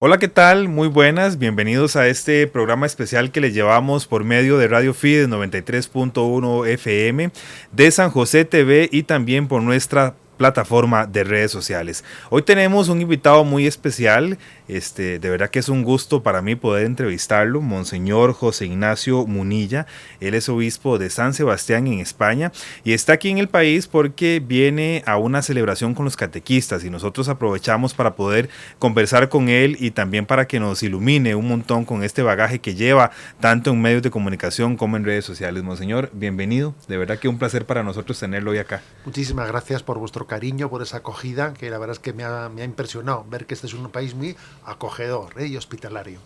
Hola, ¿qué tal? Muy buenas, bienvenidos a este programa especial que les llevamos por medio de Radio Fides 93.1 FM de San José TV y también por nuestra plataforma de redes sociales. Hoy tenemos un invitado muy especial, de verdad que es un gusto para mí poder entrevistarlo, Monseñor José Ignacio Munilla. Él es obispo de San Sebastián en España y está aquí en el país porque viene a una celebración con los catequistas y nosotros aprovechamos para poder conversar con él y también para que nos ilumine un montón con este bagaje que lleva tanto en medios de comunicación como en redes sociales. Monseñor, bienvenido, de verdad que un placer para nosotros tenerlo hoy acá. Muchísimas gracias por vuestro cariño, por esa acogida, que la verdad es que me ha impresionado ver que este es un país muy acogedor, y hospitalario.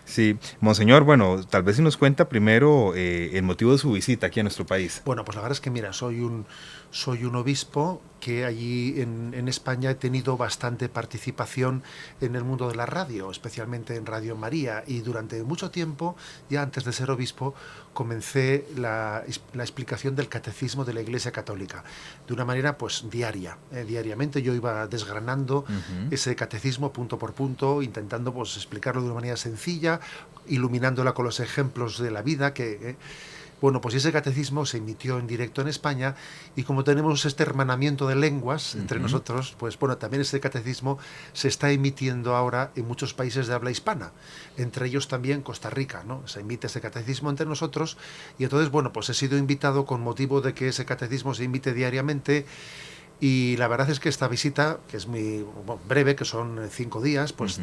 Sí, Monseñor, bueno, tal vez si nos cuenta primero el motivo de su visita aquí a nuestro país. Bueno, pues la verdad es que mira, soy un obispo que allí en España he tenido bastante participación en el mundo de la radio, especialmente en Radio María, y durante mucho tiempo, ya antes de ser obispo, comencé la explicación del catecismo de la Iglesia Católica, de una manera pues diaria. Diariamente yo iba desgranando ese catecismo punto por punto, intentando pues explicarlo de una manera sencilla, iluminándola con los ejemplos de la vida bueno, pues ese catecismo se emitió en directo en España y como tenemos este hermanamiento de lenguas entre nosotros, pues bueno, también ese catecismo se está emitiendo ahora en muchos países de habla hispana, entre ellos también Costa Rica, ¿no? Se emite ese catecismo entre nosotros y entonces, bueno, pues he sido invitado con motivo de que ese catecismo se emite diariamente. Y la verdad es que esta visita, que es muy breve, que son 5 días, pues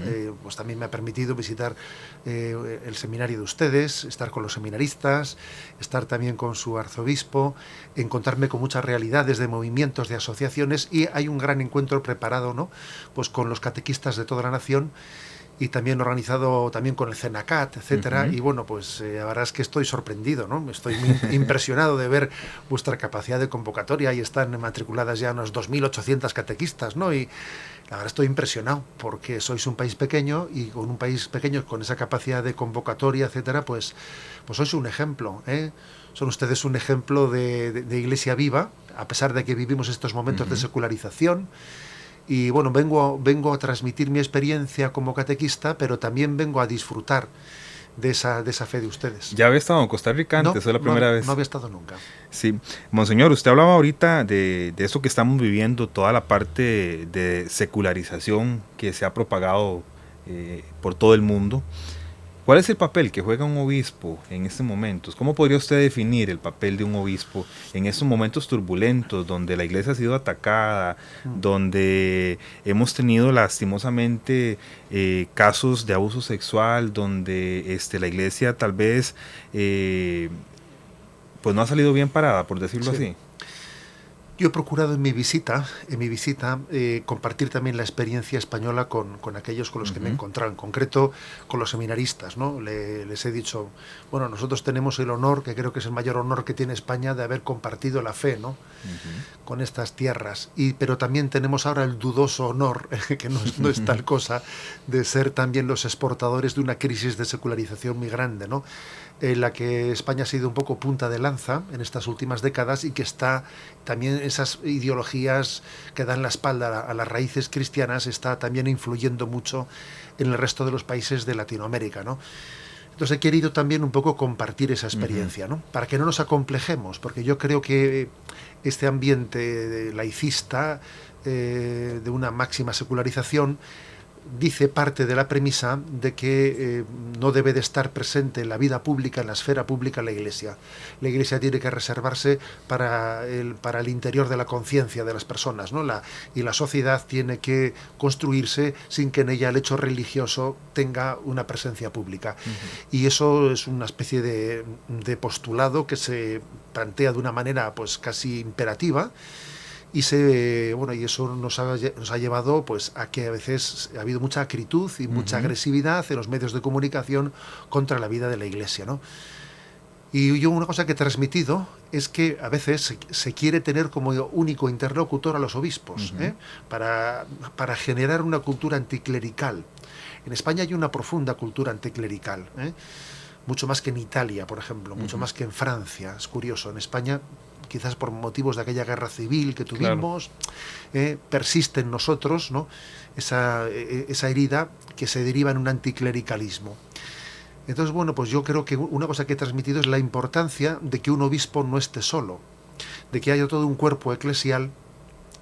también me ha permitido visitar el seminario de ustedes, estar con los seminaristas, estar también con su arzobispo, encontrarme con muchas realidades de movimientos, de asociaciones, y hay un gran encuentro preparado, ¿no? Pues con los catequistas de toda la nación y también organizado también con el CENACAT, etcétera. Y bueno, pues la verdad es que estoy sorprendido, ¿no? Estoy muy impresionado de ver vuestra capacidad de convocatoria y están matriculadas ya unas 2.800 catequistas, ¿no? Y la verdad estoy impresionado porque sois un país pequeño y con un país pequeño con esa capacidad de convocatoria, etcétera, pues sois un ejemplo, ¿eh? Son ustedes un ejemplo de iglesia viva, a pesar de que vivimos estos momentos de secularización. Y bueno, vengo a transmitir mi experiencia como catequista, pero también vengo a disfrutar de esa fe de ustedes. Ya había estado en Costa Rica No, antes, es la no, primera no vez. había estado nunca. Sí, Monseñor, usted hablaba ahorita de eso que estamos viviendo, toda la parte de secularización que se ha propagado por todo el mundo. ¿Cuál es el papel que juega un obispo en estos momentos? ¿Cómo podría usted definir el papel de un obispo en estos momentos turbulentos donde la iglesia ha sido atacada, donde hemos tenido lastimosamente casos de abuso sexual, donde la iglesia tal vez pues no ha salido bien parada, por decirlo Sí. así? Yo he procurado en mi visita, compartir también la experiencia española con aquellos con los que me he encontrado, en concreto con los seminaristas, ¿no? Les he dicho, bueno, nosotros tenemos el honor, que creo que es el mayor honor que tiene España, de haber compartido la fe, ¿no? Con estas tierras. Pero también tenemos ahora el dudoso honor, que no es tal cosa, de ser también los exportadores de una crisis de secularización muy grande, ¿no? En la que España ha sido un poco punta de lanza en estas últimas décadas y que está también esas ideologías que dan la espalda a las raíces cristianas está también influyendo mucho en el resto de los países de Latinoamérica, ¿no? Entonces he querido también un poco compartir esa experiencia, ¿no? Para que no nos acomplejemos, porque yo creo que este ambiente laicista, de una máxima secularización, dice parte de la premisa de que no debe de estar presente en la vida pública, en la esfera pública, la Iglesia. La Iglesia tiene que reservarse para el interior de la conciencia de las personas, ¿no? Y la sociedad tiene que construirse sin que en ella el hecho religioso tenga una presencia pública. Y eso es una especie de postulado que se plantea de una manera pues casi imperativa. Y eso nos ha llevado pues a que a veces ha habido mucha acritud y mucha agresividad en los medios de comunicación contra la vida de la Iglesia, ¿no? Y yo una cosa que he transmitido es que a veces se quiere tener como único interlocutor a los obispos, para generar una cultura anticlerical. En España hay una profunda cultura anticlerical, mucho más que en Italia, por ejemplo, mucho más que en Francia. Es curioso, en España quizás por motivos de aquella guerra civil que tuvimos, persiste en nosotros, ¿no? Esa herida que se deriva en un anticlericalismo. Entonces, bueno, pues yo creo que una cosa que he transmitido es la importancia de que un obispo no esté solo, de que haya todo un cuerpo eclesial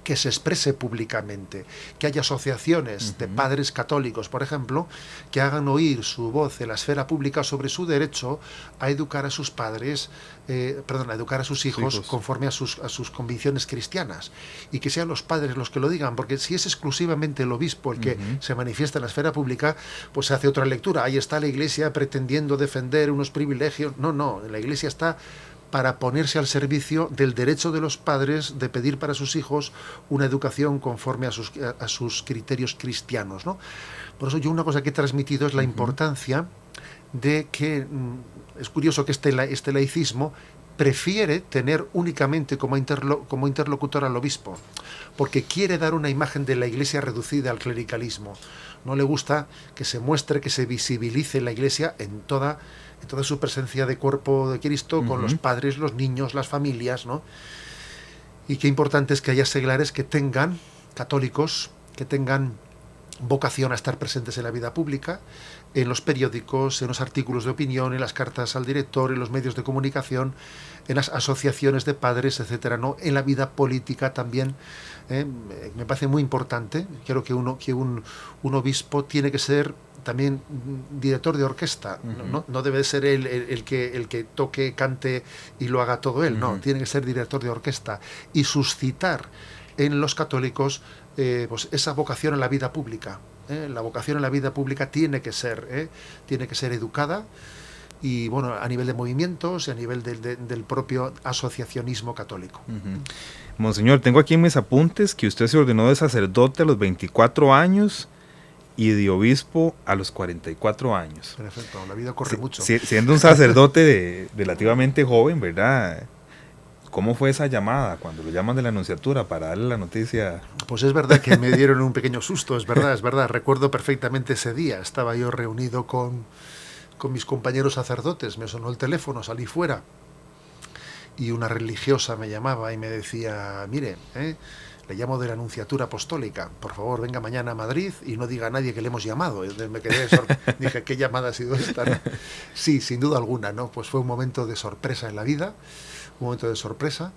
que se exprese públicamente, que haya asociaciones de padres católicos, por ejemplo, que hagan oír su voz en la esfera pública sobre su derecho a educar a sus padres, a educar a sus hijos conforme a sus convicciones cristianas, y que sean los padres los que lo digan, porque si es exclusivamente el obispo el que se manifiesta en la esfera pública, pues se hace otra lectura. Ahí está la Iglesia pretendiendo defender unos privilegios. No, la Iglesia está para ponerse al servicio del derecho de los padres de pedir para sus hijos una educación conforme a sus criterios cristianos, ¿no? Por eso yo una cosa que he transmitido es la importancia de que, es curioso que este laicismo prefiere tener únicamente como interlocutor al obispo, porque quiere dar una imagen de la Iglesia reducida al clericalismo. No le gusta que se muestre, que se visibilice la Iglesia en toda su presencia de cuerpo de Cristo, con los padres, los niños, las familias, ¿no? Y qué importante es que haya seglares que tengan, católicos, que tengan vocación a estar presentes en la vida pública, en los periódicos, en los artículos de opinión, en las cartas al director, en los medios de comunicación, en las asociaciones de padres, etcétera, ¿no? En la vida política también. Me parece muy importante. Creo que un obispo tiene que ser también director de orquesta. No debe ser él el que toque, cante y lo haga todo él. No, tiene que ser director de orquesta y suscitar en los católicos pues esa vocación en la vida pública. La vocación en la vida pública tiene que ser educada, y bueno, a nivel de movimientos y a nivel del propio asociacionismo católico. Monseñor, tengo aquí en mis apuntes que usted se ordenó de sacerdote a los 24 años y de obispo a los 44 años. Perfecto, la vida corre mucho. Siendo un sacerdote relativamente joven, ¿verdad? ¿Cómo fue esa llamada cuando lo llaman de la nunciatura para darle la noticia? Pues es verdad que me dieron un pequeño susto, es verdad. Recuerdo perfectamente ese día. Estaba yo reunido con mis compañeros sacerdotes, me sonó el teléfono, salí fuera y una religiosa me llamaba y me decía: mire, le llamo de la Nunciatura Apostólica, por favor venga mañana a Madrid y no diga a nadie que le hemos llamado. Me quedé dije, ¿qué llamada ha sido esta, no? Sí, sin duda alguna, ¿no? Pues fue un momento de sorpresa en la vida, un momento de sorpresa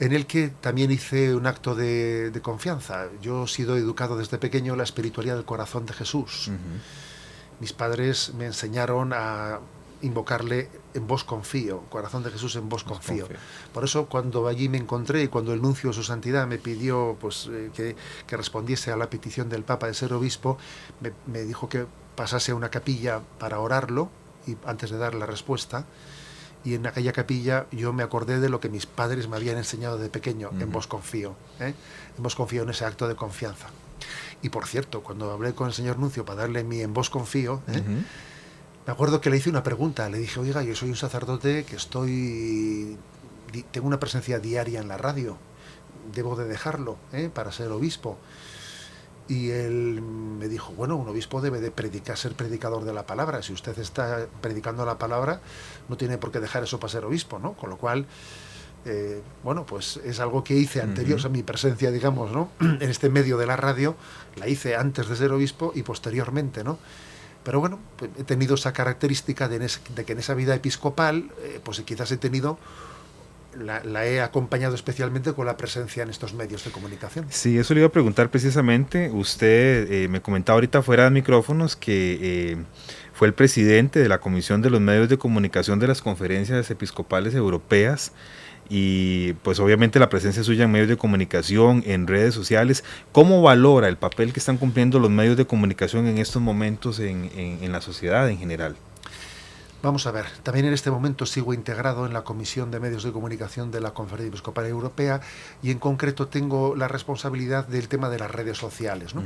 en el que también hice un acto de confianza. Yo he sido educado desde pequeño en la espiritualidad del corazón de Jesús. Mis padres me enseñaron a invocarle en vos confío, corazón de Jesús, en vos confío. Por eso cuando allí me encontré y cuando el nuncio de su santidad me pidió pues que respondiese a la petición del Papa de ser obispo, me dijo que pasase a una capilla para orarlo y antes de dar la respuesta. Y en aquella capilla yo me acordé de lo que mis padres me habían enseñado de pequeño, en vos confío, en vos confío, en ese acto de confianza. Y por cierto, cuando hablé con el señor nuncio para darle mi en vos confío, me acuerdo que le hice una pregunta. Le dije: oiga, yo soy un sacerdote que tengo una presencia diaria en la radio, debo de dejarlo para ser obispo. Y él me dijo: bueno, un obispo debe de ser predicador de la palabra. Si usted está predicando la palabra, no tiene por qué dejar eso para ser obispo, ¿no? Con lo cual, bueno, pues es algo que hice anterior a mi presencia, digamos, ¿no? En este medio de la radio, la hice antes de ser obispo y posteriormente, ¿no? Pero bueno, pues he tenido esa característica de que en esa vida episcopal, pues quizás he tenido... La he acompañado especialmente con la presencia en estos medios de comunicación. Sí, eso le iba a preguntar precisamente. Usted me comentaba ahorita fuera de micrófonos que fue el presidente de la Comisión de los Medios de Comunicación de las Conferencias Episcopales Europeas, y pues obviamente la presencia suya en medios de comunicación, en redes sociales. ¿Cómo valora el papel que están cumpliendo los medios de comunicación en estos momentos en la sociedad en general? Vamos a ver, también en este momento sigo integrado en la Comisión de Medios de Comunicación de la Conferencia Episcopal Europea, y en concreto tengo la responsabilidad del tema de las redes sociales, ¿no?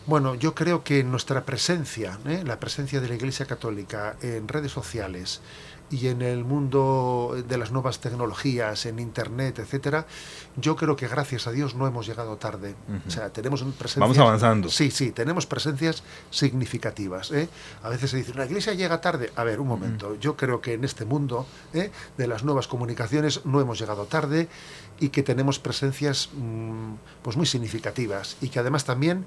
Bueno, yo creo que nuestra presencia, la presencia de la Iglesia Católica en redes sociales y en el mundo de las nuevas tecnologías, en Internet, etcétera, yo creo que gracias a Dios no hemos llegado tarde. O sea, tenemos presencias... Vamos avanzando. Sí, sí, tenemos presencias significativas. A veces se dice, la Iglesia llega tarde. A ver, un momento. Yo creo que en este mundo de las nuevas comunicaciones no hemos llegado tarde y que tenemos presencias pues muy significativas y que además también,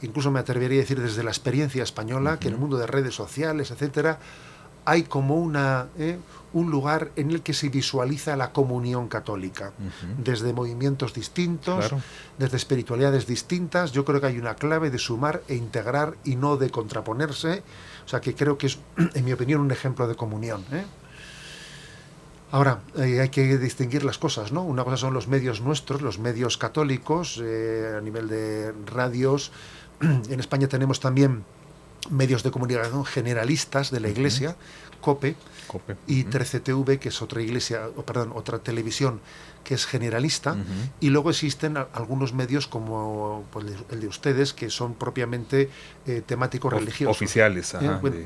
incluso me atrevería a decir desde la experiencia española, que en el mundo de redes sociales, etcétera, hay como un lugar en el que se visualiza la comunión católica, desde movimientos distintos, claro, desde espiritualidades distintas. Yo creo que hay una clave de sumar e integrar y no de contraponerse. O sea, que creo que es, en mi opinión, un ejemplo de comunión. Ahora, hay que distinguir las cosas, ¿no? Una cosa son los medios nuestros, los medios católicos, a nivel de radios. En España tenemos también medios de comunicación generalistas de la Iglesia, COPE, y 13TV, que es otra iglesia, otra televisión que es generalista, y luego existen algunos medios como pues, el de ustedes, que son propiamente temáticos religiosos. Oficiales,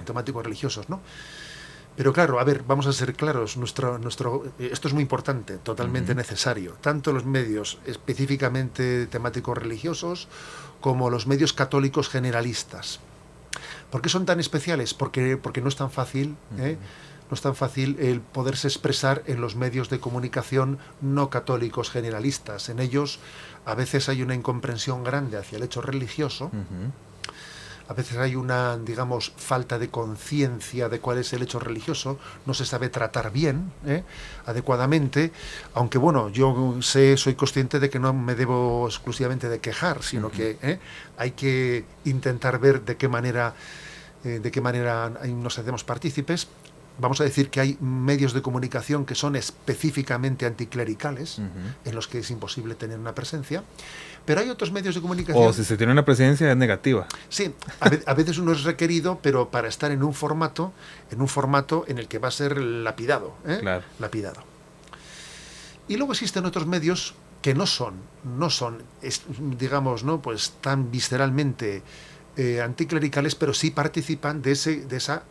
temáticos religiosos, ¿no? Pero claro, a ver, vamos a ser claros, esto es muy importante, totalmente necesario, tanto los medios específicamente temáticos religiosos como los medios católicos generalistas. ¿Por qué son tan especiales? Porque no es tan fácil, no es tan fácil el poderse expresar en los medios de comunicación no católicos generalistas. En ellos a veces hay una incomprensión grande hacia el hecho religioso. A veces hay una, digamos, falta de conciencia de cuál es el hecho religioso, no se sabe tratar bien, adecuadamente, aunque bueno, yo soy consciente de que no me debo exclusivamente de quejar, sino que hay que intentar ver de qué manera nos hacemos partícipes. Vamos a decir que hay medios de comunicación que son específicamente anticlericales, en los que es imposible tener una presencia, pero hay otros medios de comunicación... O si se tiene una presencia es negativa. Sí, a veces uno es requerido, pero para estar en un formato en el que va a ser lapidado, Claro. Lapidado. Y luego existen otros medios que no son digamos, ¿no? Pues tan visceralmente anticlericales, pero sí participan de esa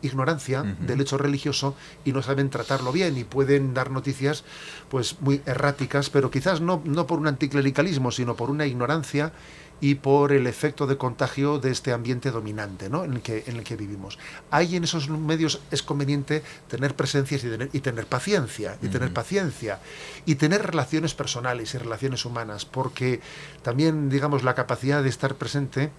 ignorancia del hecho religioso y no saben tratarlo bien y pueden dar noticias pues muy erráticas, pero quizás no por un anticlericalismo, sino por una ignorancia y por el efecto de contagio de este ambiente dominante, ¿no? en el que vivimos. Ahí en esos medios es conveniente tener presencias y tener paciencia, y tener relaciones personales y relaciones humanas, porque también, digamos, la capacidad de estar presente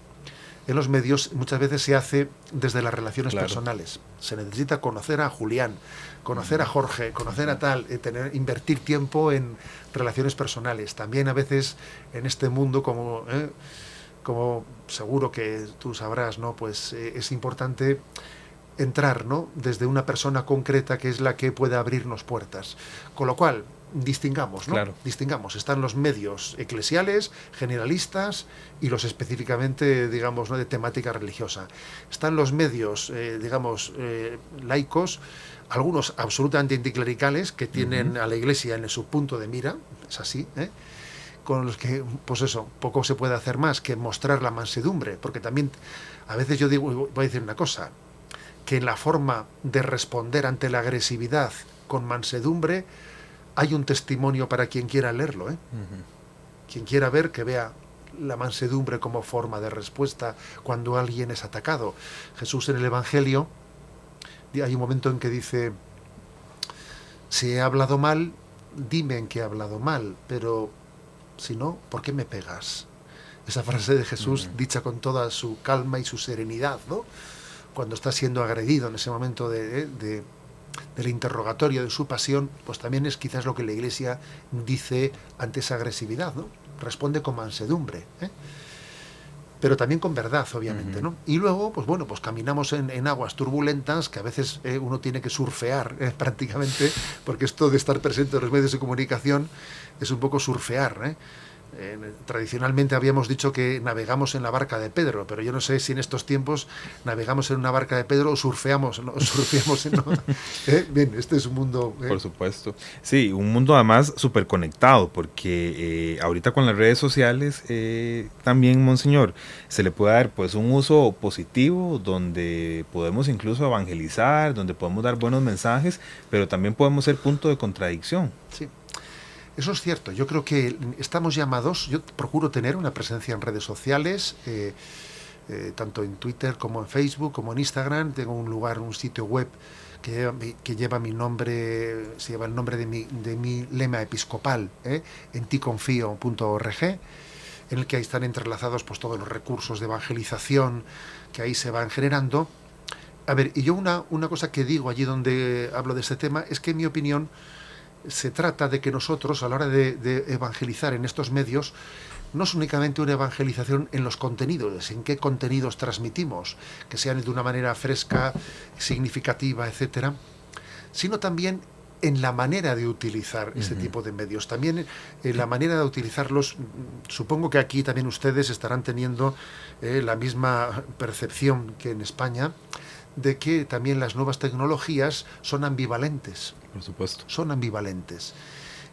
en los medios muchas veces se hace desde las relaciones personales. Se necesita conocer a Julián, conocer a Jorge, conocer a tal, invertir tiempo en relaciones personales. También a veces en este mundo, como seguro que tú sabrás, ¿no? Pues es importante entrar, ¿no? Desde una persona concreta que es la que puede abrirnos puertas. Con lo cual, distingamos, ¿no? Claro. Distingamos. Están los medios eclesiales, generalistas, y los específicamente, digamos, ¿no? de temática religiosa. Están los medios, laicos, algunos absolutamente anticlericales, que tienen a la Iglesia en su punto de mira, es así, con los que, pues eso, poco se puede hacer más que mostrar la mansedumbre, porque también, a veces yo digo, voy a decir una cosa, que en la forma de responder ante la agresividad con mansedumbre hay un testimonio para quien quiera leerlo, Quien quiera ver, que vea la mansedumbre como forma de respuesta cuando alguien es atacado. Jesús en el Evangelio, hay un momento en que dice, si he hablado mal, dime en qué he hablado mal, pero si no, ¿por qué me pegas? Esa frase de Jesús dicha con toda su calma y su serenidad, ¿no? Cuando está siendo agredido en ese momento del interrogatorio de su pasión, pues también es quizás lo que la Iglesia dice ante esa agresividad, ¿no? Responde con mansedumbre, pero también con verdad, obviamente, ¿no? Y luego, pues bueno, pues caminamos en aguas turbulentas que a veces uno tiene que surfear prácticamente, porque esto de estar presente en los medios de comunicación es un poco surfear, Tradicionalmente habíamos dicho que navegamos en la barca de Pedro, pero yo no sé si en estos tiempos navegamos en una barca de Pedro o surfeamos, ¿no? Surfeamos, ¿no? Bien, este es un mundo... Por supuesto. Sí, un mundo además súper conectado, porque ahorita con las redes sociales también, monseñor, se le puede dar pues un uso positivo donde podemos incluso evangelizar, donde podemos dar buenos mensajes, pero también podemos ser punto de contradicción. Sí. Eso es cierto. Yo creo que estamos llamados, yo procuro tener una presencia en redes sociales, tanto en Twitter como en Facebook, como en Instagram. Tengo un lugar, un sitio web que lleva mi nombre, se lleva el nombre de mi lema episcopal, en ticonfio.org, en el que ahí están entrelazados pues todos los recursos de evangelización que ahí se van generando. A ver, y yo una cosa que digo allí donde hablo de este tema es que en mi opinión se trata de que nosotros, a la hora de evangelizar en estos medios, no es únicamente una evangelización en los contenidos, en qué contenidos transmitimos, que sean de una manera fresca, significativa, etcétera, sino también en la manera de utilizar este tipo de medios. También en la manera de utilizarlos, supongo que aquí también ustedes estarán teniendo la misma percepción que en España, de que también las nuevas tecnologías son ambivalentes. Por supuesto. Son ambivalentes.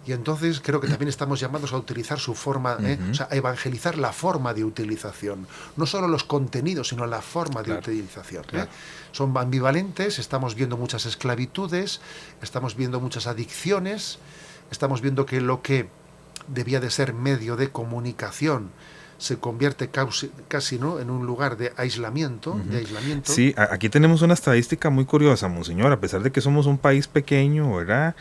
Y entonces creo que también estamos llamados a utilizar su forma, o sea, a evangelizar la forma de utilización. No solo los contenidos, sino la forma de utilización. Claro. Son ambivalentes, estamos viendo muchas esclavitudes, estamos viendo muchas adicciones, estamos viendo que lo que debía de ser medio de comunicación se convierte casi, ¿no?, en un lugar de aislamiento, Sí, aquí tenemos una estadística muy curiosa, monseñor. A pesar de que somos un país pequeño, ¿verdad?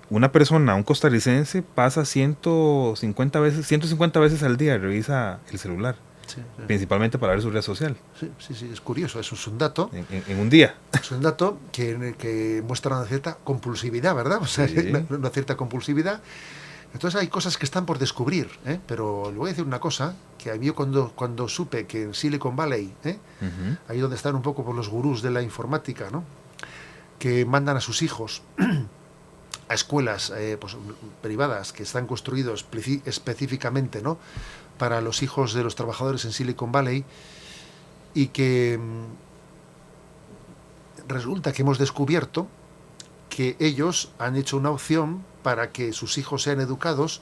Una persona, un costarricense, pasa 150 veces al día, revisa el celular. Sí. Principalmente para ver su red social. Sí, es curioso, eso es un dato. En un día. Es un dato que muestra una cierta compulsividad, ¿verdad? O sea, sí. una cierta compulsividad. Entonces hay cosas que están por descubrir, pero le voy a decir una cosa, que a mí cuando supe que en Silicon Valley, ahí donde están un poco por los gurús de la informática, ¿no?, que mandan a sus hijos a escuelas pues, privadas que están construidos específicamente, ¿no?, para los hijos de los trabajadores en Silicon Valley, y que resulta que hemos descubierto que ellos han hecho una opción para que sus hijos sean educados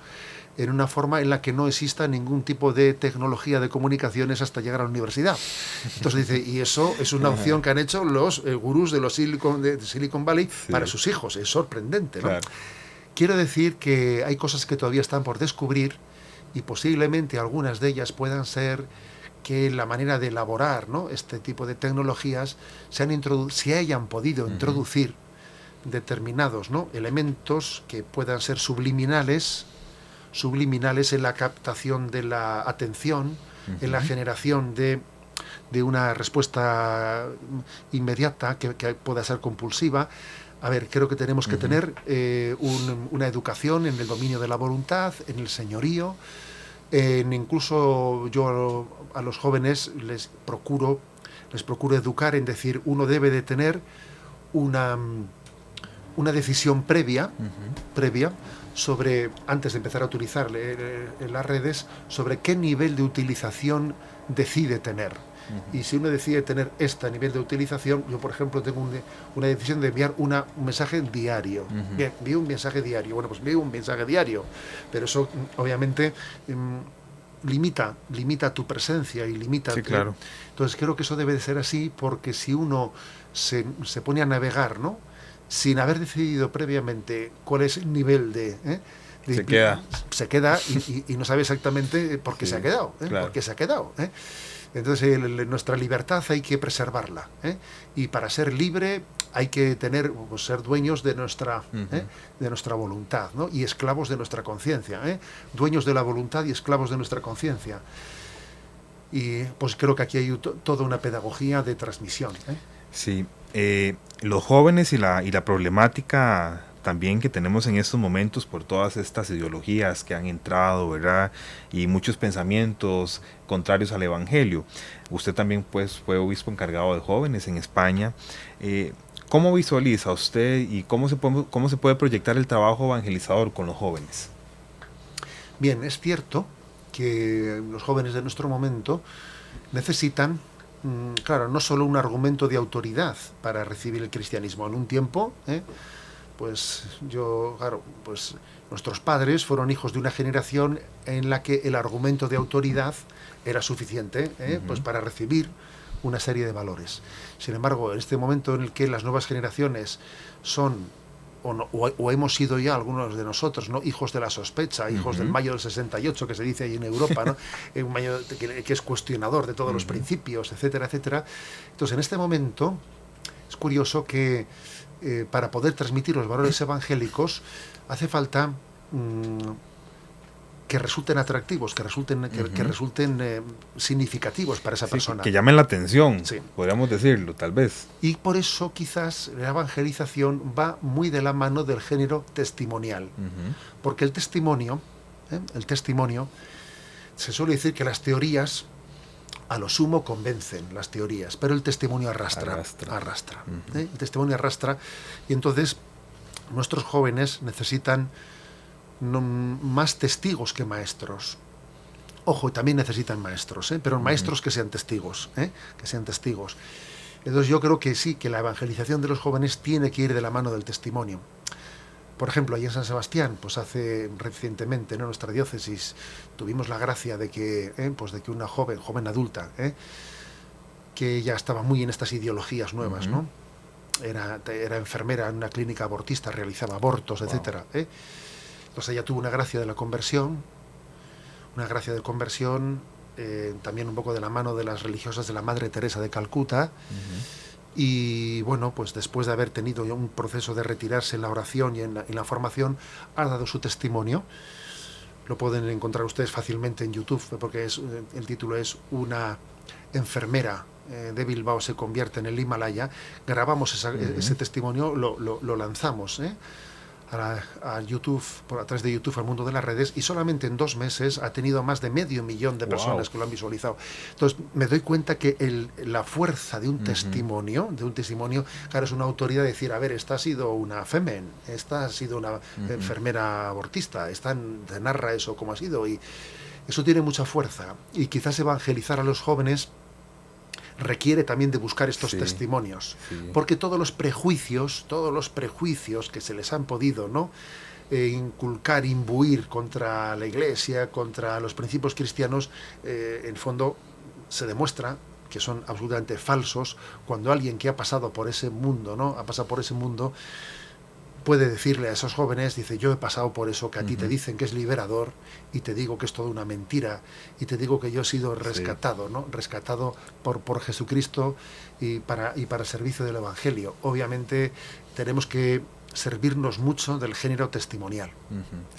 en una forma en la que no exista ningún tipo de tecnología de comunicaciones hasta llegar a la universidad. Entonces dice, y eso es una opción que han hecho los gurús de Silicon Valley para sus hijos. Es sorprendente, ¿no? Claro. Quiero decir que hay cosas que todavía están por descubrir y posiblemente algunas de ellas puedan ser que la manera de elaborar, ¿no?, este tipo de tecnologías se hayan podido introducir determinados, ¿no?, elementos que puedan ser subliminales en la captación de la atención, en la generación de una respuesta inmediata que pueda ser compulsiva. A ver, creo que tenemos que tener una educación en el dominio de la voluntad, en el señorío. Incluso yo a los jóvenes les procuro educar en decir, uno debe de tener una decisión previa sobre, antes de empezar a utilizar las redes, sobre qué nivel de utilización decide tener. Y si uno decide tener este nivel de utilización, yo por ejemplo tengo una decisión de enviar un mensaje diario. Bien, envío un mensaje diario. Bueno, pues envío un mensaje diario, pero eso obviamente limita tu presencia y limita... Sí, claro. Entonces creo que eso debe de ser así, porque si uno se pone a navegar, ¿no?, sin haber decidido previamente cuál es el nivel se queda y no sabe exactamente por qué se ha quedado, claro. Por qué se ha quedado, Entonces nuestra libertad hay que preservarla, y para ser libre hay que ser dueños de nuestra voluntad, ¿no?, y esclavos de nuestra conciencia, dueños de la voluntad y esclavos de nuestra conciencia. Y pues creo que aquí hay toda una pedagogía de transmisión. Sí, los jóvenes y la problemática también que tenemos en estos momentos por todas estas ideologías que han entrado, ¿verdad?, y muchos pensamientos contrarios al Evangelio. Usted también pues fue obispo encargado de jóvenes en España. ¿Cómo visualiza usted y cómo se puede proyectar el trabajo evangelizador con los jóvenes? Bien, es cierto que los jóvenes de nuestro momento necesitan, claro, no solo un argumento de autoridad para recibir el cristianismo. En un tiempo, pues claro, pues nuestros padres fueron hijos de una generación en la que el argumento de autoridad era suficiente, pues para recibir una serie de valores. Sin embargo, en este momento en el que las nuevas generaciones son o hemos sido ya algunos de nosotros, ¿no?, hijos de la sospecha, hijos del mayo del 68, que se dice ahí en Europa, ¿no? Un mayo que es cuestionador de todos los principios, etcétera, etcétera. Entonces, en este momento es curioso que para poder transmitir los valores evangélicos hace falta que resulten atractivos, que resulten significativos para esa persona. Que llamen la atención, Sí. podríamos decirlo, tal vez. Y por eso quizás la evangelización va muy de la mano del género testimonial. Porque el testimonio, se suele decir que las teorías a lo sumo convencen, las teorías, pero el testimonio arrastra. El testimonio arrastra, y entonces nuestros jóvenes necesitan más testigos que maestros. Ojo, y también necesitan maestros, pero maestros que sean testigos, que sean testigos. Entonces yo creo que sí, que la evangelización de los jóvenes tiene que ir de la mano del testimonio. Por ejemplo, allí en San Sebastián, pues hace recientemente, ¿no?, en nuestra diócesis tuvimos la gracia de que una joven adulta, que ya estaba muy en estas ideologías nuevas, ¿no? Era enfermera en una clínica abortista, realizaba abortos, etcétera. Entonces ella tuvo una gracia de conversión, también un poco de la mano de las religiosas de la Madre Teresa de Calcuta. Y bueno, pues después de haber tenido un proceso de retirarse en la oración y en la formación, ha dado su testimonio. Lo pueden encontrar ustedes fácilmente en YouTube, porque el título es Una enfermera de Bilbao se convierte en el Himalaya. Grabamos ese testimonio, lo lanzamos a YouTube, a través de YouTube, al mundo de las redes, y solamente en 2 meses ha tenido más de 500.000 de personas que lo han visualizado. Entonces me doy cuenta que la fuerza de un testimonio, claro, es una autoridad de decir, a ver, esta ha sido una femen, esta ha sido una enfermera abortista, te narra eso como ha sido, y eso tiene mucha fuerza. Y quizás evangelizar a los jóvenes requiere también de buscar estos testimonios, porque todos los prejuicios que se les han podido, ¿no?, inculcar, imbuir contra la Iglesia, contra los principios cristianos, en el fondo se demuestra que son absolutamente falsos cuando alguien que ha pasado por ese mundo, ¿no?, puede decirle a esos jóvenes, dice, yo he pasado por eso que a ti te dicen que es liberador, y te digo que es toda una mentira, y te digo que yo he sido rescatado, ¿no?, rescatado por Jesucristo y para servicio del Evangelio. Obviamente tenemos que servirnos mucho del género testimonial.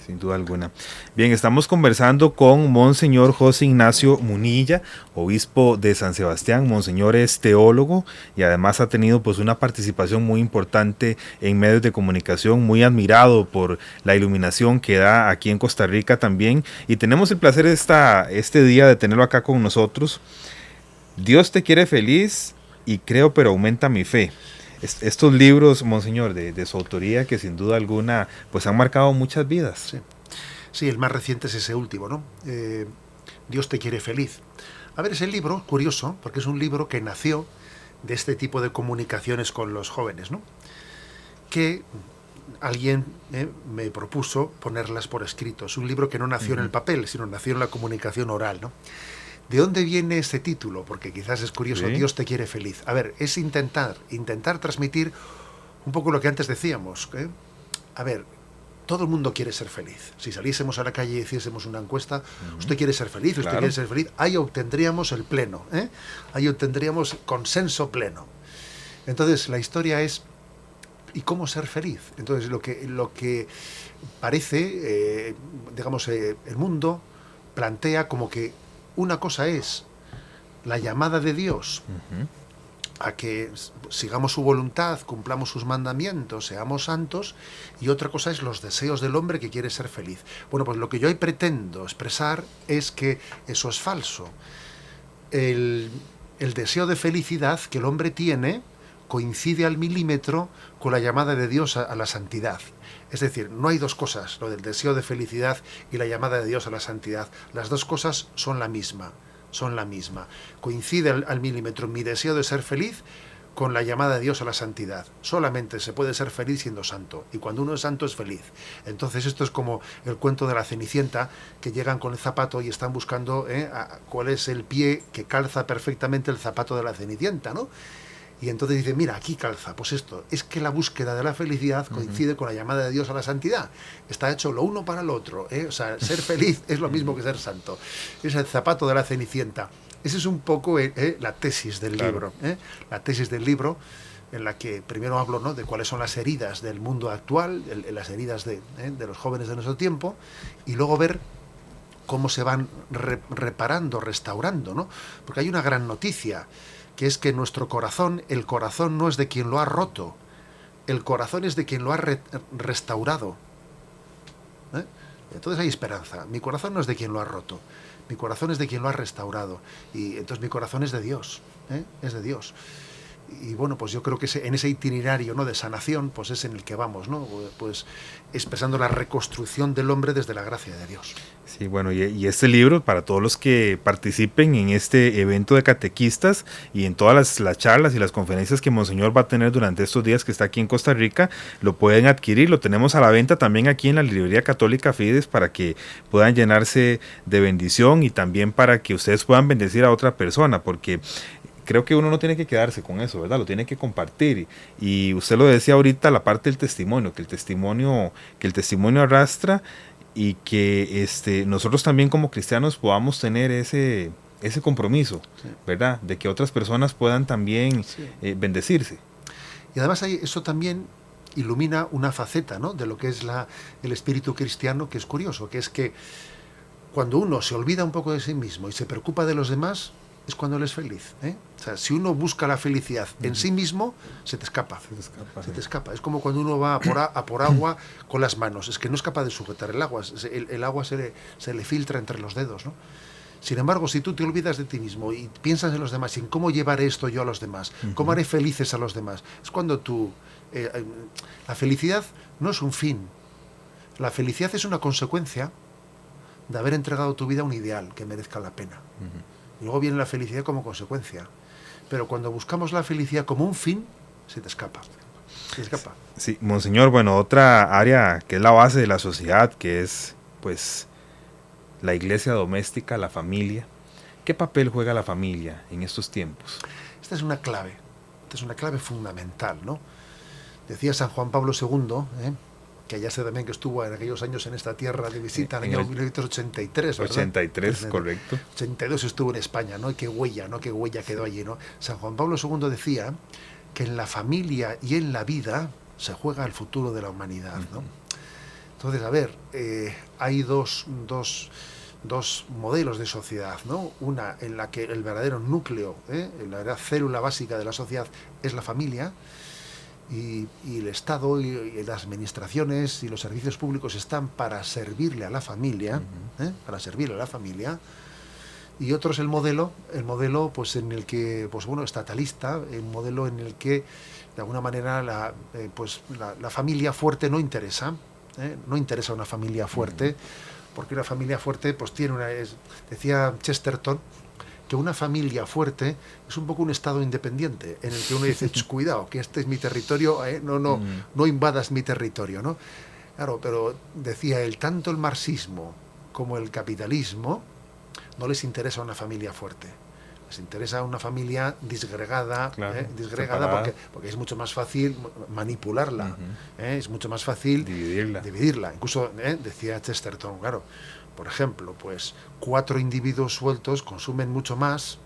Sin duda alguna. Bien, estamos conversando con Monseñor José Ignacio Munilla, obispo de San Sebastián. Monseñor es teólogo y además ha tenido pues una participación muy importante en medios de comunicación, muy admirado por la iluminación que da aquí en Costa Rica también, y tenemos el placer este día de tenerlo acá con nosotros. Dios te quiere feliz y creo pero aumenta mi fe. Estos libros, Monseñor, de su autoría, que sin duda alguna pues han marcado muchas vidas. Sí, el más reciente es ese último, ¿no? Dios te quiere feliz. A ver, ese libro, curioso, porque es un libro que nació de este tipo de comunicaciones con los jóvenes, ¿no?, que alguien me propuso ponerlas por escrito. Es un libro que no nació en el papel, sino nació en la comunicación oral, ¿no? ¿De dónde viene este título? Porque quizás es curioso, Dios te quiere feliz. A ver, es intentar transmitir un poco lo que antes decíamos. A ver, todo el mundo quiere ser feliz. Si saliésemos a la calle y hiciésemos una encuesta, ¿usted quiere ser feliz? ¿Usted quiere ser feliz? Ahí obtendríamos el pleno, ahí obtendríamos consenso pleno. Entonces, la historia es, ¿y cómo ser feliz? Entonces, lo que parece, el mundo plantea como que una cosa es la llamada de Dios a que sigamos su voluntad, cumplamos sus mandamientos, seamos santos, y otra cosa es los deseos del hombre que quiere ser feliz. Bueno, pues lo que yo ahí pretendo expresar es que eso es falso. El deseo de felicidad que el hombre tiene coincide al milímetro con la llamada de Dios a la santidad. Es decir, no hay dos cosas, lo del deseo de felicidad y la llamada de Dios a la santidad. Las dos cosas son la misma, Coincide al milímetro mi deseo de ser feliz con la llamada de Dios a la santidad. Solamente se puede ser feliz siendo santo, y cuando uno es santo es feliz. Entonces esto es como el cuento de la Cenicienta, que llegan con el zapato y están buscando cuál es el pie que calza perfectamente el zapato de la Cenicienta, ¿no? Y entonces dice, mira, aquí calza. Pues esto, es que la búsqueda de la felicidad coincide con la llamada de Dios a la santidad. Está hecho lo uno para el otro, ¿eh? O sea, ser feliz es lo mismo que ser santo. Es el zapato de la Cenicienta. Esa es un poco la tesis del libro. La tesis del libro, en la que primero hablo, ¿no?, de cuáles son las heridas del mundo actual, las heridas de los jóvenes de nuestro tiempo, y luego ver cómo se van reparando, restaurando, ¿no? Porque hay una gran noticia, que es que nuestro corazón, el corazón no es de quien lo ha roto, el corazón es de quien lo ha restaurado. Entonces hay esperanza. Mi corazón no es de quien lo ha roto, mi corazón es de quien lo ha restaurado. Y entonces mi corazón es de Dios, es de Dios. Y bueno, pues yo creo que en ese itinerario, ¿no?, de sanación, pues es en el que vamos, ¿no? Pues expresando la reconstrucción del hombre desde la gracia de Dios. Sí, bueno, y este libro, para todos los que participen en este evento de catequistas y en todas las charlas y las conferencias que Monseñor va a tener durante estos días que está aquí en Costa Rica, lo pueden adquirir. Lo tenemos a la venta también aquí en la librería católica Fides, para que puedan llenarse de bendición y también para que ustedes puedan bendecir a otra persona, porque creo que uno no tiene que quedarse con eso, ¿verdad? Lo tiene que compartir. Y usted lo decía ahorita, la parte del testimonio, que el testimonio arrastra, y que nosotros también como cristianos podamos tener ese compromiso, sí, ¿verdad? De que otras personas puedan también bendecirse. Y además eso también ilumina una faceta, ¿no?, de lo que es el espíritu cristiano, que es curioso, que es que cuando uno se olvida un poco de sí mismo y se preocupa de los demás, es cuando él es feliz, O sea, si uno busca la felicidad en sí mismo, se te escapa. Se te escapa. Es como cuando uno va a por agua con las manos. Es que no es capaz de sujetar el agua. El agua se le filtra entre los dedos, ¿no? Sin embargo, si tú te olvidas de ti mismo y piensas en los demás y en cómo llevar esto yo a los demás, cómo haré felices a los demás, es cuando tú... la felicidad no es un fin. La felicidad es una consecuencia de haber entregado tu vida a un ideal que merezca la pena. Y luego viene la felicidad como consecuencia. Pero cuando buscamos la felicidad como un fin, se te escapa. Se te escapa. Sí, Monseñor, bueno, otra área que es la base de la sociedad, que es, pues, la iglesia doméstica, la familia. ¿Qué papel juega la familia en estos tiempos? Esta es una clave fundamental, ¿no? Decía San Juan Pablo II, que ya sé también que estuvo en aquellos años en esta tierra de visita, en el año 1983, ¿verdad? 83, correcto. 82 estuvo en España, ¿no? Y qué huella quedó allí, ¿no? San Juan Pablo II decía que en la familia y en la vida se juega el futuro de la humanidad, ¿no? Entonces, a ver, hay dos modelos de sociedad, ¿no? Una en la que el verdadero núcleo, la verdadera célula básica de la sociedad es la familia, y el Estado y las administraciones y los servicios públicos están para servirle a la familia, para servirle a la familia. Y otro es el modelo pues en el que, pues bueno, estatalista, el modelo en el que de alguna manera la familia fuerte no interesa, una familia fuerte, porque una familia fuerte pues decía Chesterton, que una familia fuerte es un poco un estado independiente, en el que uno dice, cuidado, que este es mi territorio, no invadas mi territorio, ¿no? Claro, pero decía él, tanto el marxismo como el capitalismo no les interesa una familia fuerte. Les interesa una familia disgregada, disgregada porque es mucho más fácil manipularla, es mucho más fácil dividirla. Incluso decía Chesterton, claro, por ejemplo, pues 4 individuos sueltos consumen mucho más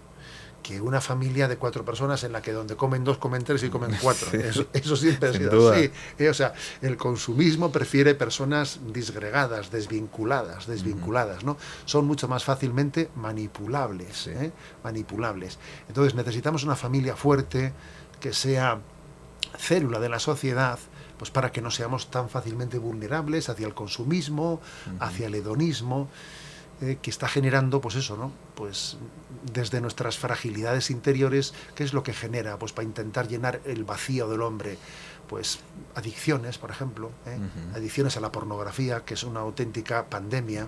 que una familia de 4 personas en la que donde comen 2, comen 3 y comen 4. Sí. Eso siempre ha sido así. O sea, el consumismo prefiere personas disgregadas, desvinculadas, ¿no? Son mucho más fácilmente manipulables, manipulables. Entonces necesitamos una familia fuerte que sea célula de la sociedad, pues para que no seamos tan fácilmente vulnerables hacia el consumismo, hacia el hedonismo. que está generando, pues eso, ¿no? Pues desde nuestras fragilidades interiores, ¿qué es lo que genera? Pues para intentar llenar el vacío del hombre, pues adicciones, por ejemplo, adicciones a la pornografía, que es una auténtica pandemia,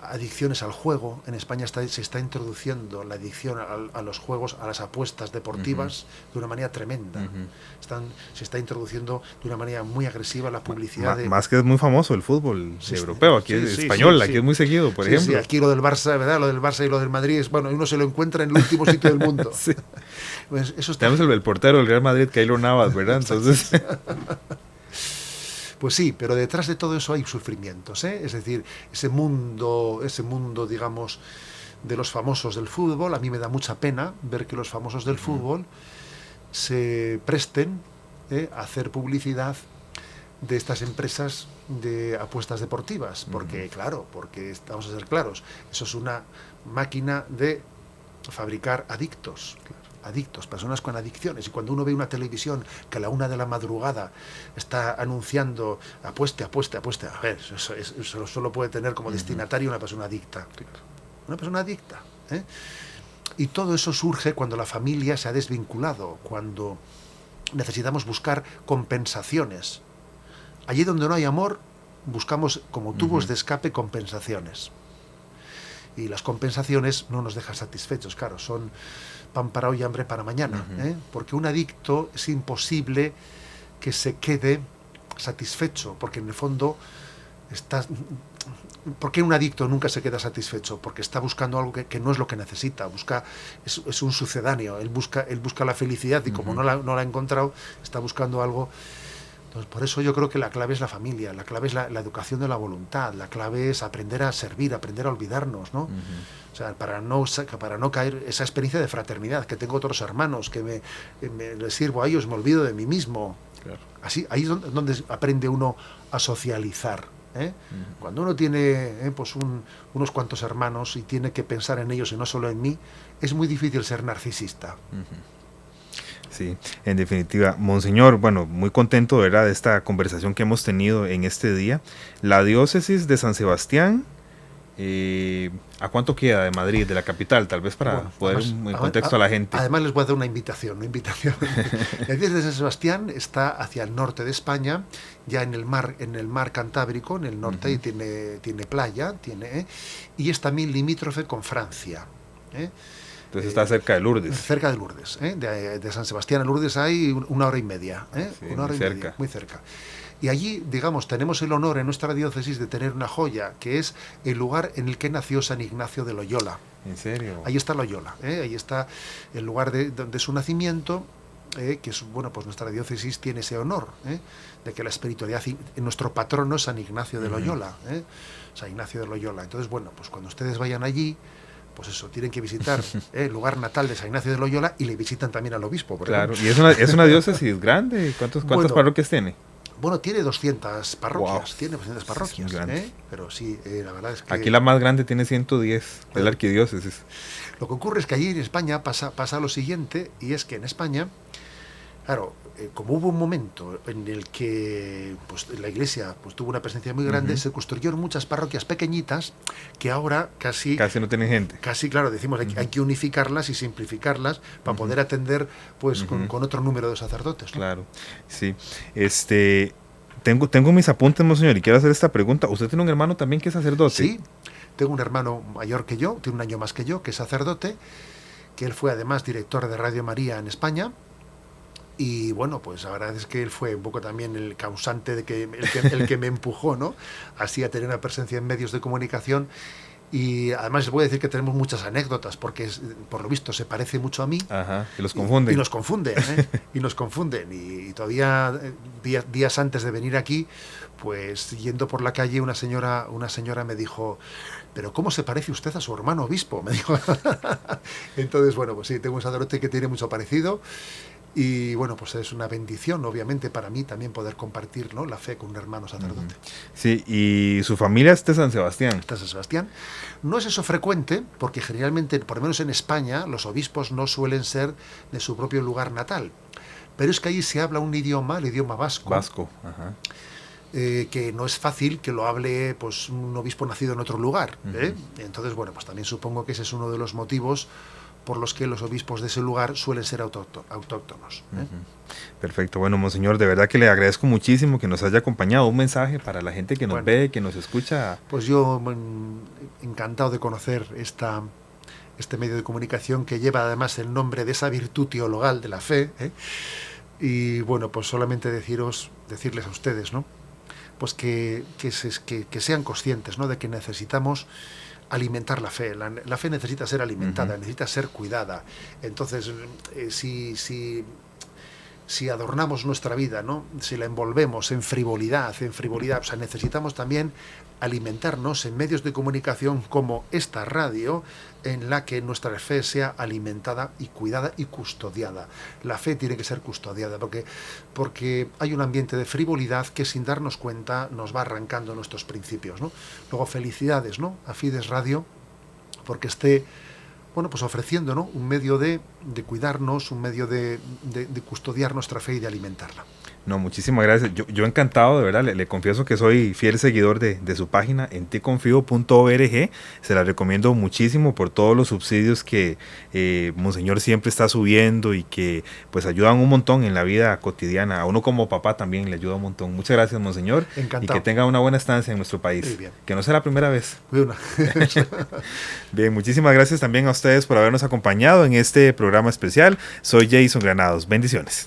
adicciones al juego. En España se está introduciendo la adicción a los juegos, a las apuestas deportivas, de una manera tremenda. Se está introduciendo de una manera muy agresiva la publicidad. Más que es muy famoso el fútbol europeo, aquí es español, aquí es muy seguido, por ejemplo. Sí, aquí lo del Barça, ¿verdad? Lo del Barça y lo del Madrid, bueno, uno se lo encuentra en el último sitio del mundo. Sí. Pues eso está... Tenemos el portero del Real Madrid, Keylor Navas, ¿verdad? Entonces... Pues sí, pero detrás de todo eso hay sufrimientos, ¿eh? Es decir, ese mundo, digamos, de los famosos del fútbol, a mí me da mucha pena ver que los famosos del fútbol se presten a hacer publicidad de estas empresas de apuestas deportivas, porque vamos a ser claros, eso es una máquina de fabricar adictos. Personas con adicciones, y cuando uno ve una televisión que a la 1 de la madrugada está anunciando apueste, a ver, eso solo puede tener como destinatario una persona adicta, una persona adicta, ¿eh? Y todo eso surge cuando la familia se ha desvinculado, cuando necesitamos buscar compensaciones. Allí donde no hay amor, buscamos como tubos de escape compensaciones, y las compensaciones no nos dejan satisfechos, claro, son pan para hoy y hambre para mañana, porque un adicto es imposible que se quede satisfecho, porque en el fondo ¿por qué un adicto nunca se queda satisfecho? Porque está buscando algo que no es lo que necesita, es un sucedáneo, él busca la felicidad, y como no la ha encontrado, está buscando algo. Entonces, por eso yo creo que la clave es la familia, la clave es la educación de la voluntad, la clave es aprender a servir, aprender a olvidarnos, ¿no? O sea, para no caer esa experiencia de fraternidad, que tengo otros hermanos, que les sirvo a ellos, me olvido de mí mismo. Claro. Así, ahí es donde aprende uno a socializar, ¿eh? Cuando uno tiene pues unos cuantos hermanos y tiene que pensar en ellos y no solo en mí, es muy difícil ser narcisista. Sí, en definitiva. Monseñor, bueno, muy contento, ¿verdad?, de esta conversación que hemos tenido en este día. La diócesis de San Sebastián, ¿a cuánto queda de Madrid, de la capital? Tal vez para poner en contexto a la gente. Además les voy a dar una invitación. La diócesis de San Sebastián está hacia el norte de España, ya en el mar Cantábrico, en el norte, y tiene playa, y es también limítrofe con Francia, Entonces está cerca de Lourdes. Cerca de Lourdes, de San Sebastián a Lourdes hay 1 hora y media, Sí, una hora y cerca. media, muy cerca. Y allí, digamos, tenemos el honor en nuestra diócesis de tener una joya, que es el lugar en el que nació San Ignacio de Loyola. ¿En serio? Ahí está Loyola, ahí está el lugar de su nacimiento, que es, bueno, pues nuestra diócesis tiene ese honor, de que la espiritualidad, nuestro patrono es San Ignacio de Loyola, San Ignacio de Loyola. Entonces, bueno, pues cuando ustedes vayan allí, pues eso, tienen que visitar el lugar natal de San Ignacio de Loyola, y le visitan también al obispo, por ejemplo. Y es una diócesis grande. ¿Cuántas parroquias tiene? Bueno, tiene 200 parroquias, Wow. Tiene 200 parroquias, pero sí, la verdad es que... Aquí la más grande tiene 110, es la arquidiócesis. Lo que ocurre es que allí en España pasa lo siguiente, y es que en España, claro, como hubo un momento en el que pues, la Iglesia pues, tuvo una presencia muy grande, se construyeron muchas parroquias pequeñitas que ahora casi no tienen gente. Casi, claro, decimos hay que unificarlas y simplificarlas para poder atender pues con otro número de sacerdotes, ¿no? Claro, sí. Tengo mis apuntes, monseñor, y quiero hacer esta pregunta. ¿Usted tiene un hermano también que es sacerdote? Sí, tengo un hermano mayor que yo, tiene un año más que yo, que es sacerdote, que él fue además director de Radio María en España. Y bueno, pues la verdad es que él fue un poco también el causante de que el que me empujó, ¿no?, así a tener una presencia en medios de comunicación. Y además les voy a decir que tenemos muchas anécdotas, porque por lo visto se parece mucho a mí. Ajá, y los confunden. Y nos confunden, y nos confunden. Y todavía días antes de venir aquí, pues yendo por la calle, una señora me dijo: ¿pero cómo se parece usted a su hermano obispo?, me dijo. Entonces, bueno, pues sí, tengo un sacerdote que tiene mucho parecido. Y bueno, pues es una bendición, obviamente, para mí también poder compartir, ¿no?, la fe con un hermano sacerdote. Sí, y su familia es de San Sebastián. Está San Sebastián. No es eso frecuente, porque generalmente, por lo menos en España, los obispos no suelen ser de su propio lugar natal. Pero es que ahí se habla un idioma, el idioma vasco. Vasco, ajá. que no es fácil que lo hable pues un obispo nacido en otro lugar. Uh-huh. Entonces, bueno, pues también supongo que ese es uno de los motivos por los que los obispos de ese lugar suelen ser autóctonos. Uh-huh. Perfecto. Bueno, monseñor, de verdad que le agradezco muchísimo que nos haya acompañado. Un mensaje para la gente que nos ve, que nos escucha. Pues yo encantado de conocer este medio de comunicación que lleva además el nombre de esa virtud teologal de la fe. Y bueno, pues solamente decirles a ustedes, ¿no? Pues que sean conscientes, ¿no?, de que necesitamos alimentar la fe. La fe necesita ser alimentada, uh-huh, necesita ser cuidada. Entonces, si adornamos nuestra vida, ¿no?, si la envolvemos en frivolidad, o sea, necesitamos también alimentarnos en medios de comunicación como esta radio, en la que nuestra fe sea alimentada y cuidada y custodiada. La fe tiene que ser custodiada, porque hay un ambiente de frivolidad que sin darnos cuenta nos va arrancando nuestros principios, ¿no? Luego, felicidades, ¿no?, a Fides Radio, porque esté, bueno, pues ofreciendo, ¿no?, un medio de cuidarnos, un medio de custodiar nuestra fe y de alimentarla. No, muchísimas gracias. Yo encantado, de verdad, le confieso que soy fiel seguidor de su página, enticonfio.org. Se la recomiendo muchísimo por todos los subsidios que monseñor siempre está subiendo y que pues ayudan un montón en la vida cotidiana. A uno como papá también le ayuda un montón. Muchas gracias, monseñor. Encantado. Y que tenga una buena estancia en nuestro país. Muy bien. Que no sea la primera vez. Bueno. Bien, muchísimas gracias también a ustedes por habernos acompañado en este programa especial. Soy Jason Granados. Bendiciones.